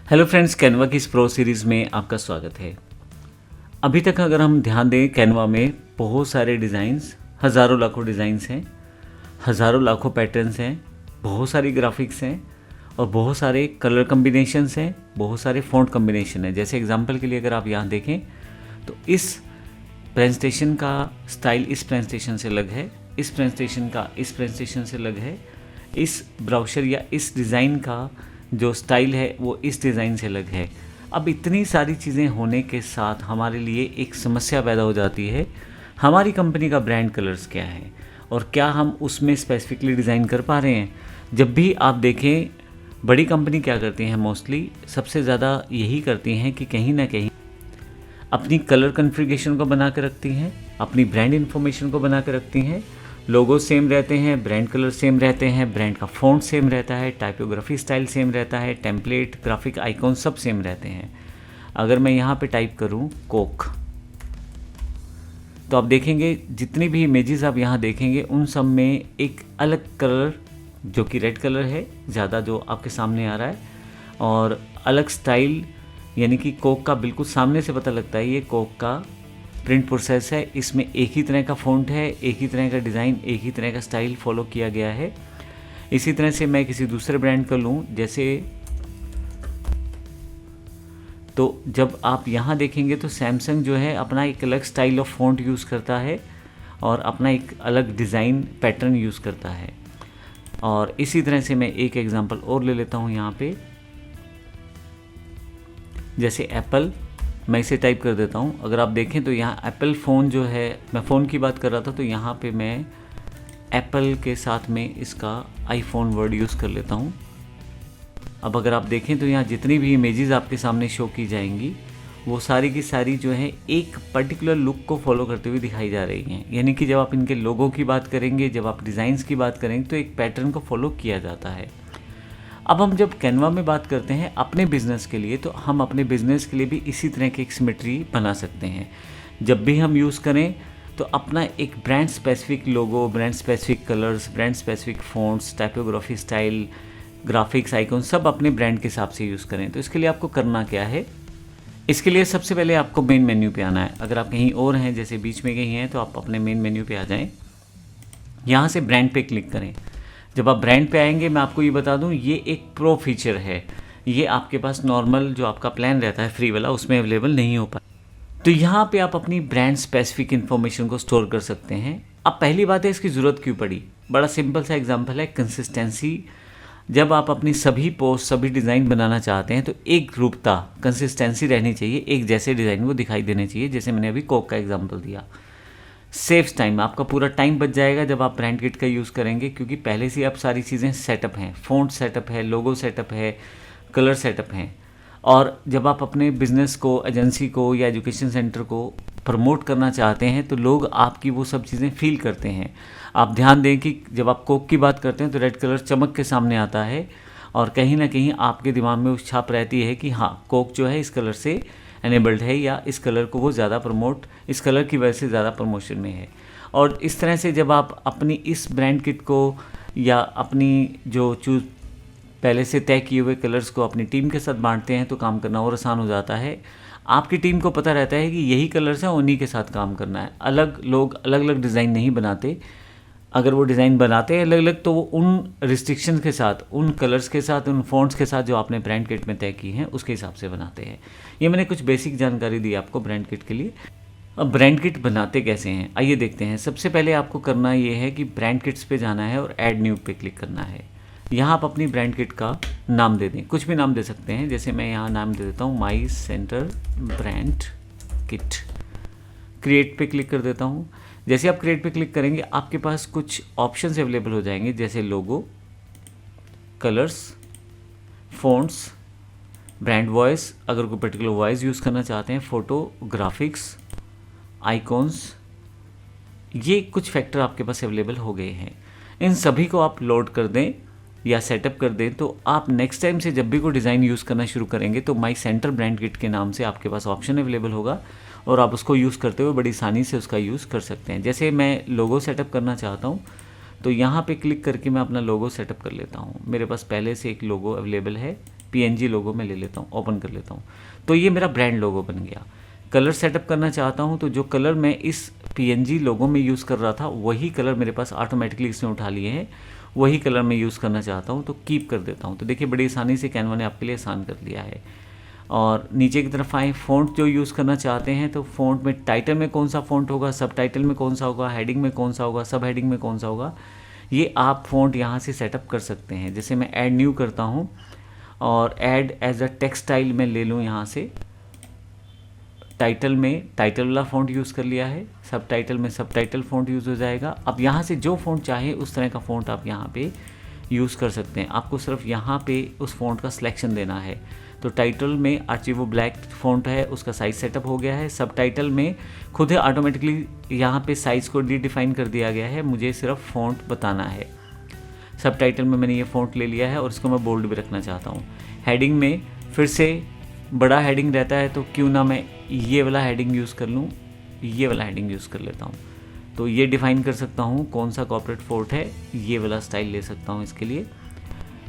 Hello friends, Canva की इस pro series में आपका स्वागत है। अभी तक अगर हम ध्यान दें, कैनवा में बहुत सारे डिज़ाइंस, हज़ारों लाखों डिज़ाइंस हैं, हज़ारों लाखों पैटर्न्स हैं, बहुत सारी ग्राफिक्स हैं और बहुत सारे कलर कम्बिनेशंस हैं, बहुत सारे फ़ॉन्ट कम्बिनेशन हैं। जैसे एग्जांपल के लिए अगर आप यहाँ देखें तो इस प्रेजेंटेशन का स्टाइल इस प्रेजेंटेशन से अलग है, इस प्रेजेंटेशन का इस प्रेजेंटेशन से अलग है, इस ब्राउज़र या इस डिज़ाइन का जो स्टाइल है वो इस डिज़ाइन से अलग है। अब इतनी सारी चीज़ें होने के साथ हमारे लिए एक समस्या पैदा हो जाती है, हमारी कंपनी का ब्रांड कलर्स क्या है और क्या हम उसमें स्पेसिफिकली डिज़ाइन कर पा रहे हैं। जब भी आप देखें, बड़ी कंपनी क्या करती हैं, मोस्टली सबसे ज़्यादा यही करती हैं कि कहीं ना कहीं अपनी कलर कन्फिगरेशन को बना के रखती हैं, अपनी ब्रांड इन्फॉर्मेशन को बना के रखती हैं। लोगो सेम रहते हैं, ब्रांड कलर सेम रहते हैं, ब्रांड का फ़ॉन्ट सेम रहता है, टाइपोग्राफी स्टाइल सेम रहता है, टेम्पलेट, ग्राफिक आइकॉन सब सेम रहते हैं। अगर मैं यहाँ पे टाइप करूँ कोक, तो आप देखेंगे जितनी भी इमेजेस आप यहाँ देखेंगे उन सब में एक अलग कलर, जो कि रेड कलर है ज़्यादा जो आपके सामने आ रहा है, और अलग स्टाइल, यानी कि कोक का बिल्कुल सामने से पता लगता है ये कोक का प्रिंट प्रोसेस है। इसमें एक ही तरह का फ़ॉन्ट है, एक ही तरह का डिज़ाइन, एक ही तरह का स्टाइल फॉलो किया गया है। इसी तरह से मैं किसी दूसरे ब्रांड का लूँ, जैसे तो जब आप यहाँ देखेंगे तो सैमसंग जो है अपना एक अलग स्टाइल ऑफ फ़ॉन्ट यूज़ करता है और अपना एक अलग डिज़ाइन पैटर्न यूज़ करता है। और इसी तरह से मैं एक एग्जांपल और ले लेता हूँ यहाँ पे, जैसे एप्पल, मैं इसे टाइप कर देता हूँ। अगर आप देखें तो यहाँ एप्पल फ़ोन जो है, मैं फ़ोन की बात कर रहा था, तो यहाँ पे मैं एप्पल के साथ में इसका आईफोन वर्ड यूज़ कर लेता हूँ। अब अगर आप देखें तो यहाँ जितनी भी इमेजेस आपके सामने शो की जाएंगी वो सारी की सारी जो है एक पर्टिकुलर लुक को फॉलो करते हुए दिखाई जा रही हैं। यानी कि जब आप इनके लोगों की बात करेंगे, जब आप डिज़ाइंस की बात करेंगे तो एक पैटर्न को फॉलो किया जाता है। अब हम जब कैनवा में बात करते हैं अपने बिज़नेस के लिए, तो हम अपने बिज़नेस के लिए भी इसी तरह की एक सिमेट्री बना सकते हैं। जब भी हम यूज़ करें तो अपना एक brand specific logo, brand specific colours, brand specific fonts, typography style, graphics, icon सब अपने ब्रांड के हिसाब से यूज़ करें। तो इसके लिए आपको करना क्या है, इसके लिए सबसे पहले आपको मेन मेन्यू पे आना है। अगर आप कहीं और हैं, जैसे बीच में कहीं हैं, तो आप अपने मेन मेन्यू पे आ जाएं। यहाँ से ब्रांड पे क्लिक करें। जब आप ब्रांड पे आएंगे, मैं आपको ये बता दूं, ये एक प्रो फीचर है, ये आपके पास नॉर्मल जो आपका प्लान रहता है फ्री वाला, उसमें अवेलेबल नहीं हो पाए। तो यहाँ पे आप अपनी ब्रांड स्पेसिफिक इन्फॉर्मेशन को स्टोर कर सकते हैं। अब पहली बात है, इसकी ज़रूरत क्यों पड़ी। बड़ा सिंपल सा एग्जांपल है, कंसिस्टेंसी। जब आप अपनी सभी पोस्ट, सभी डिज़ाइन बनाना चाहते हैं तो एक रूपता, कंसिस्टेंसी रहनी चाहिए, एक जैसे डिज़ाइन वो दिखाई देने चाहिए। जैसे मैंने अभी कोक का एग्जाम्पल दिया। सेव्स टाइम, आपका पूरा टाइम बच जाएगा जब आप ब्रांड किट का यूज़ करेंगे, क्योंकि पहले से आप सारी चीज़ें सेटअप हैं, फ़ॉन्ट सेटअप है, लोगो सेटअप है, कलर सेटअप हैं। और जब आप अपने बिज़नेस को, एजेंसी को या एजुकेशन सेंटर को प्रमोट करना चाहते हैं तो लोग आपकी वो सब चीज़ें फील करते हैं। आप ध्यान दें कि जब आप कोक की बात करते हैं तो रेड कलर चमक के सामने आता है और कहीं ना कहीं आपके दिमाग में उस छाप रहती है कि हाँ, कोक जो है इस कलर से एनेबल्ड है, या इस कलर को वो ज़्यादा प्रमोट, इस कलर की वजह से ज़्यादा प्रमोशन में है। और इस तरह से जब आप अपनी इस ब्रांड किट को या अपनी जो चूज पहले से तय किए हुए कलर्स को अपनी टीम के साथ बांटते हैं तो काम करना और आसान हो जाता है। आपकी टीम को पता रहता है कि यही कलर्स हैं, उन्हीं के साथ काम करना है। अलग लोग अलग अलग डिज़ाइन नहीं बनाते। अगर वो डिज़ाइन बनाते हैं अलग अलग, तो वो उन रिस्ट्रिक्शंस के साथ, उन कलर्स के साथ, उन फॉन्ट्स के साथ जो आपने ब्रांड किट में तय की हैं उसके हिसाब से बनाते हैं। ये मैंने कुछ बेसिक जानकारी दी आपको ब्रांड किट के लिए। अब ब्रांड किट बनाते कैसे हैं, आइए देखते हैं। सबसे पहले आपको करना ये है कि ब्रांड किट्स पे जाना है और ऐड न्यू पे क्लिक करना है। यहाँ आप अपनी ब्रांड किट का नाम दे दें, कुछ भी नाम दे सकते हैं। जैसे मैं यहाँ नाम दे देता हूँ my centre brand kit. Create पे क्लिक कर देता हूँ। जैसे आप क्रिएट पे क्लिक करेंगे आपके पास कुछ ऑप्शंस अवेलेबल हो जाएंगे, जैसे लोगो, कलर्स, फ़ॉन्ट्स, ब्रांड वॉइस, अगर कोई पर्टिकुलर वॉइस यूज़ करना चाहते हैं, फ़ोटो, ग्राफिक्स, आइकॉन्स, ये कुछ फैक्टर आपके पास अवेलेबल हो गए हैं। इन सभी को आप लोड कर दें या सेटअप कर दें तो आप नेक्स्ट टाइम से जब भी कोई डिज़ाइन यूज़ करना शुरू करेंगे तो माई सेंटर ब्रांड किट के नाम से आपके पास ऑप्शन अवेलेबल होगा और आप उसको यूज़ करते हुए बड़ी आसानी से उसका यूज़ कर सकते हैं। जैसे मैं लोगो सेटअप करना चाहता हूँ तो यहाँ पे क्लिक करके मैं अपना लोगो सेटअप कर लेता हूँ। मेरे पास पहले से एक लोगो अवेलेबल है, PNG लोगो मैं ले लेता हूँ, ओपन कर लेता हूँ। तो ये मेरा ब्रांड लोगो बन गया। कलर सेटअप करना चाहता हूँ तो जो कलर मैं इस PNG लोगो में यूज़ कर रहा था वही कलर मेरे पास ऑटोमेटिकली इसने उठा लिए हैं, वही कलर मैं यूज़ करना चाहता हूँ तो कीप कर देता हूँ। तो देखिए बड़ी आसानी से कैनवा ने आपके लिए आसान कर दिया है। और नीचे की तरफ आए, फ़ॉन्ट जो यूज़ करना चाहते हैं तो फ़ॉन्ट में टाइटल में कौन सा फ़ॉन्ट होगा, सब टाइटल में कौन सा होगा, हेडिंग में कौन सा होगा, सब हेडिंग में कौन सा होगा, ये आप फ़ॉन्ट यहाँ से सेटअप कर सकते हैं। जैसे मैं ऐड न्यू करता हूँ और ऐड एज अ टेक्सटाइल में ले लूँ, यहाँ से टाइटल में टाइटल वाला फ़ॉन्ट यूज़ कर लिया है, सब टाइटल में सब टाइटल फ़ॉन्ट यूज़ हो जाएगा। अब यहाँ से जो फ़ॉन्ट चाहे उस तरह का फ़ॉन्ट आप यहाँ पे यूज़ कर सकते हैं। आपको सिर्फ यहाँ पे उस फ़ॉन्ट का सिलेक्शन देना है। तो टाइटल में आर्चिवो ब्लैक फ़ॉन्ट है, उसका साइज़ सेटअप हो गया है। सब टाइटल में खुद ही ऑटोमेटिकली यहाँ पे साइज़ को डिफाइन कर दिया गया है, मुझे सिर्फ फ़ॉन्ट बताना है। सब टाइटल में मैंने ये फ़ॉन्ट ले लिया है और इसको मैं बोल्ड भी रखना चाहता हूँ। हेडिंग में फिर से बड़ा हेडिंग रहता है तो क्यों ना मैं ये वाला हेडिंग यूज़ कर लूँ, ये वाला हेडिंग यूज़ कर लेता हूँ। तो ये डिफ़ाइन कर सकता हूँ कौन सा कॉर्पोरेट फ़ॉन्ट है, ये वाला स्टाइल ले सकता हूँ इसके लिए।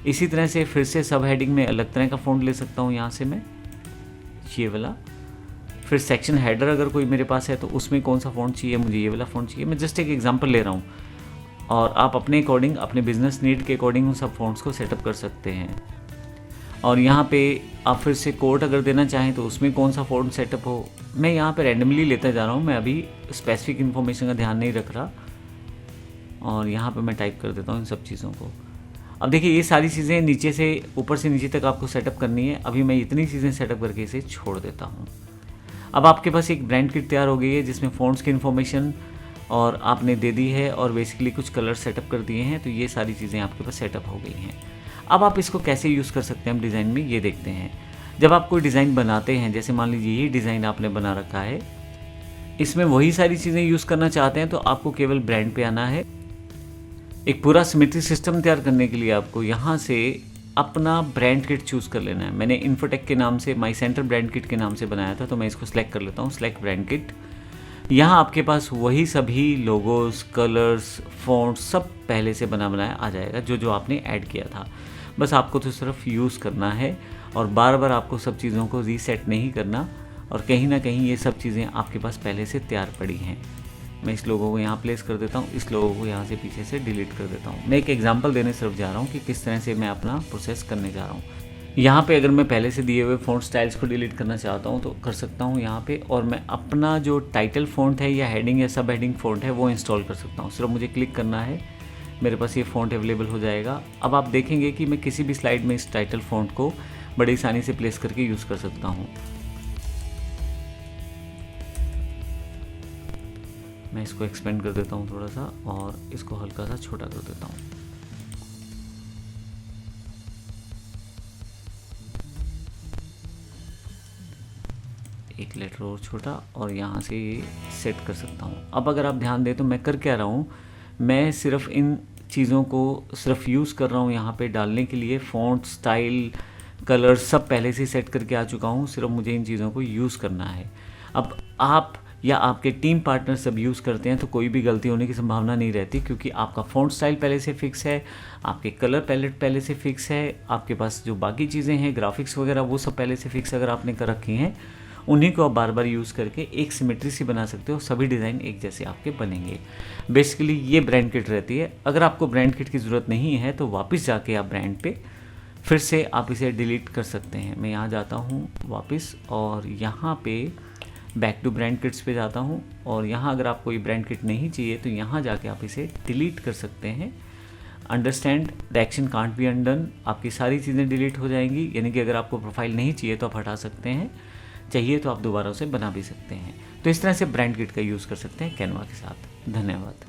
इसी तरह से फिर से सब हेडिंग में अलग तरह का फ़ॉन्ट ले सकता हूँ, यहाँ से मैं ये वाला। फिर सेक्शन हेडर अगर कोई मेरे पास है तो उसमें कौन सा फ़ॉन्ट चाहिए, मुझे ये वाला फ़ॉन्ट चाहिए। मैं जस्ट एक एग्जांपल ले रहा हूँ और आप अपने अकॉर्डिंग, अपने बिजनेस नीड के अकॉर्डिंग उन सब फ़ॉन्ट्स को सेटअप कर सकते हैं। और यहाँ पे आप फिर से कोड अगर देना चाहें तो उसमें कौन सा फ़ॉन्ट सेटअप हो, मैं यहाँ पे रैंडमली लेता जा रहा हूँ, मैं अभी स्पेसिफिक इन्फॉर्मेशन का ध्यान नहीं रख रहा। और यहाँ पे मैं टाइप कर देता हूँ इन सब चीज़ों को। अब देखिए ये सारी चीज़ें नीचे से ऊपर से नीचे तक आपको सेटअप करनी है। अभी मैं इतनी चीज़ें सेटअप करके इसे छोड़ देता हूँ। अब आपके पास एक ब्रांड किट तैयार हो गई है जिसमें फ़ॉन्ट्स की इन्फॉर्मेशन और आपने दे दी है और बेसिकली कुछ कलर सेटअप कर दिए हैं। तो ये सारी चीज़ें आपके पास सेटअप हो गई हैं। अब आप इसको कैसे यूज़ कर सकते हैं हम डिज़ाइन में, ये देखते हैं। जब आप कोई डिज़ाइन बनाते हैं, जैसे मान लीजिए ये डिज़ाइन आपने बना रखा है, इसमें वही सारी चीज़ें यूज़ करना चाहते हैं तो आपको केवल ब्रांड पे आना है। एक पूरा सिमेट्री सिस्टम तैयार करने के लिए आपको यहाँ से अपना ब्रांड किट चूज़ कर लेना है। मैंने इन्फोटेक के नाम से, माई सेंटर ब्रांड किट के नाम से बनाया था, तो मैं इसको सिलेक्ट कर लेता हूँ, सिलेक्ट ब्रांड किट। यहाँ आपके पास वही सभी लोगोस, कलर्स, फ़ॉन्ट्स सब पहले से बना बनाया आ जाएगा, जो जो आपने ऐड किया था। बस आपको तो सिर्फ यूज़ करना है और बार बार आपको सब चीज़ों को रीसेट नहीं करना। और कहीं ना कहीं ये सब चीज़ें आपके पास पहले से तैयार पड़ी हैं। मैं इस लोगो को यहाँ प्लेस कर देता हूँ, इस लोगो को यहाँ से पीछे से डिलीट कर देता हूँ। मैं एक एग्जांपल देने सिर्फ जा रहा हूँ कि किस तरह से मैं अपना प्रोसेस करने जा रहा हूँ। यहाँ पे अगर मैं पहले से दिए हुए फ़ॉन्ट स्टाइल्स को डिलीट करना चाहता हूँ तो कर सकता हूँ यहाँ पे, और मैं अपना जो टाइटल फ़ॉन्ट है या हेडिंग या सब हेडिंग फ़ॉन्ट है वो इंस्टॉल कर सकता हूँ। सिर्फ मुझे क्लिक करना है, मेरे पास ये फ़ॉन्ट अवेलेबल हो जाएगा। अब आप देखेंगे कि मैं किसी भी स्लाइड में इस टाइटल फ़ॉन्ट को बड़ी आसानी से प्लेस करके यूज़ कर सकता हूँ। मैं इसको एक्सपेंड कर देता हूँ थोड़ा सा और इसको हल्का सा छोटा कर देता हूँ। एक लेटर और छोटा और यहाँ से ये सेट कर सकता हूँ। अब अगर आप ध्यान दें तो मैं कर क्या रहा हूँ, मैं सिर्फ इन चीज़ों को सिर्फ यूज़ कर रहा हूँ यहाँ पे डालने के लिए। फ़ॉन्ट, स्टाइल, कलर सब पहले से सेट करके आ चुका हूँ, सिर्फ मुझे इन चीज़ों को यूज़ करना है। अब आप या आपके टीम पार्टनर सब यूज़ करते हैं तो कोई भी गलती होने की संभावना नहीं रहती, क्योंकि आपका फ़ॉन्ट स्टाइल पहले से फिक्स है, आपके कलर पैलेट पहले से फिक्स है, आपके पास जो बाकी चीज़ें हैं ग्राफिक्स वगैरह वो सब पहले से फिक्स अगर आपने कर रखी हैं, उन्हीं को आप बार बार यूज़ करके एक सिमेट्री सी बना सकते हो। सभी डिज़ाइन एक जैसे आपके बनेंगे। बेसिकली ये ब्रांड किट रहती है। अगर आपको ब्रांड किट की ज़रूरत नहीं है तो वापस जाके आप ब्रांड पे फिर से आप इसे डिलीट कर सकते हैं। मैं यहाँ जाता हूँ वापस और यहाँ पे बैक टू ब्रांड किट्स पे जाता हूँ और यहाँ अगर आपको ये ब्रांड किट नहीं चाहिए तो यहाँ जाके आप इसे डिलीट कर सकते हैं। Understand the action can't be undone, आपकी सारी चीज़ें डिलीट हो जाएंगी। यानी कि अगर आपको प्रोफाइल नहीं चाहिए तो आप हटा सकते हैं, चाहिए तो आप दोबारा उसे बना भी सकते हैं। तो इस तरह से ब्रांड किट का यूज़ कर सकते हैं कैनवा के साथ। धन्यवाद।